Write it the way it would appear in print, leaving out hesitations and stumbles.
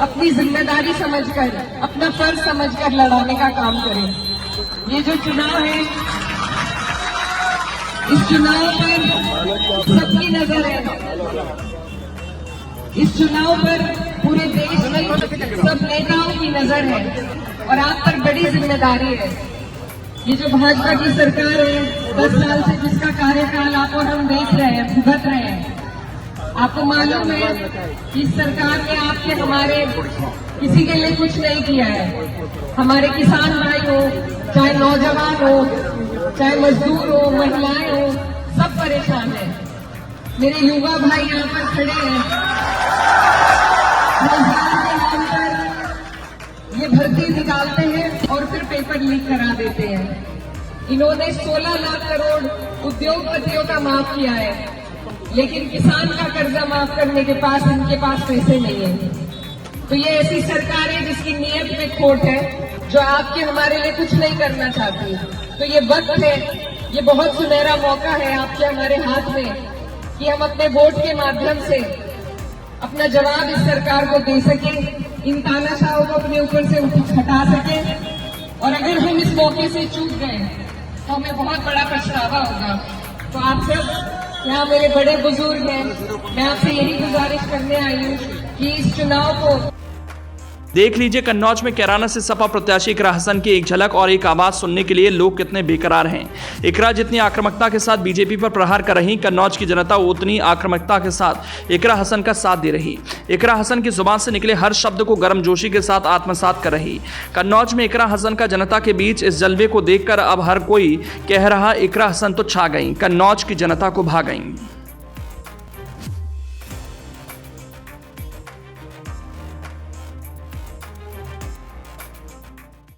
अपनी जिम्मेदारी समझकर, अपना फर्ज समझकर लड़ाने का काम करें। ये जो चुनाव है, इस चुनाव पर सबकी नजर है। इस चुनाव पर पूरे देश में सब नेताओं की नजर है और आप पर बड़ी जिम्मेदारी है। ये जो भाजपा की सरकार है, 10 साल से जिसका कार्यकाल आप और हम देख रहे हैं, भुगत रहे हैं, आपको मालूम है कि सरकार ने आपके हमारे किसी के लिए कुछ नहीं किया है। हमारे किसान भाई हो, चाहे नौजवान हो, चाहे मजदूर हो, महिलाएं हो, सब परेशान हैं। मेरे युवा भाई यहाँ पर खड़े हैं, रोजगार के नाम पर ये भर्ती निकालते हैं और फिर पेपर लीक करा देते हैं। इन्होंने 16 लाख करोड़ उद्योगपतियों का माफ किया है, लेकिन किसान का कर्जा माफ करने के पास इनके पास पैसे नहीं है। तो ये ऐसी सरकार है जिसकी नीयत में खोट है, जो आपके हमारे लिए कुछ नहीं करना चाहती। तो ये वक्त है, ये बहुत सुनहरा मौका है आपके हमारे हाथ में कि हम अपने वोट के माध्यम से अपना जवाब इस सरकार को दे सके, इन तानाशाहों को अपने ऊपर से हटा सके। और अगर हम इस मौके से चूक गए तो हमें बहुत बड़ा पछतावा होगा। तो आप सब यहाँ मेरे बड़े बुजुर्ग हैं, मैं आपसे यही गुजारिश करने आई हूँ कि इस चुनाव को देख लीजिए कन्नौज में कैराना से सपा प्रत्याशी इकरा हसन की एक झलक और एक आवाज सुनने के लिए लोग कितने बेकरार हैं। इकरा जितनी आक्रामकता के साथ बीजेपी पर प्रहार कर रही, कन्नौज की जनता उतनी आक्रामकता के साथ इकरा हसन का साथ दे रही। इकरा हसन की जुबान से निकले हर शब्द को गर्मजोशी के साथ आत्मसात कर रही। कन्नौज में इकरा हसन का जनता के बीच इस जलवे को देखकर अब हर कोई कह रहा, इकरा हसन तो छा गई, कन्नौज की जनता को भा गई।